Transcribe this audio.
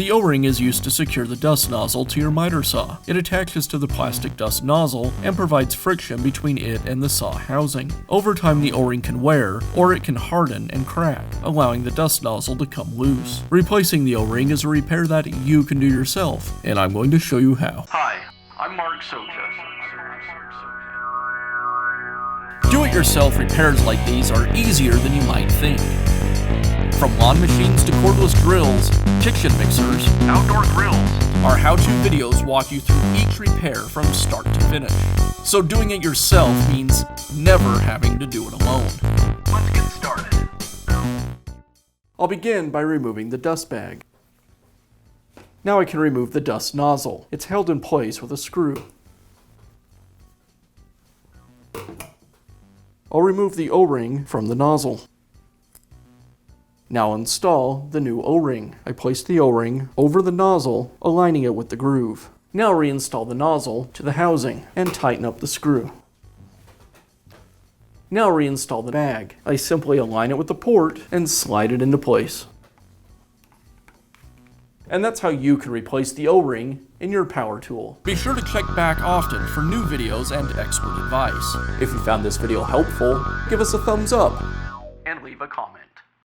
The O-ring is used to secure the dust nozzle to your miter saw. It attaches to the plastic dust nozzle and provides friction between it and the saw housing. Over time, the O-ring can wear, or it can harden and crack, allowing the dust nozzle to come loose. Replacing the O-ring is a repair that you can do yourself, and I'm going to show you how. Hi, I'm Mark Socha. Do-it-yourself repairs like these are easier than you might think. From lawn machines to cordless drills, kitchen mixers, Outdoor grills. our how-to videos walk you through each repair from start to finish. So doing it yourself means never having to do it alone. Let's get started. I'll begin by removing the dust bag. Now I can remove the dust nozzle. It's held in place with a screw. I'll remove the O-ring from the nozzle. Now install the new O-ring. I place the O-ring over the nozzle, aligning it with the groove. Now reinstall the nozzle to the housing and tighten up the screw. Now reinstall the bag. I simply align it with the port and slide it into place. And that's how you can replace the O-ring in your power tool. Be sure to check back often for new videos and expert advice. If you found this video helpful, give us a thumbs up And leave a comment.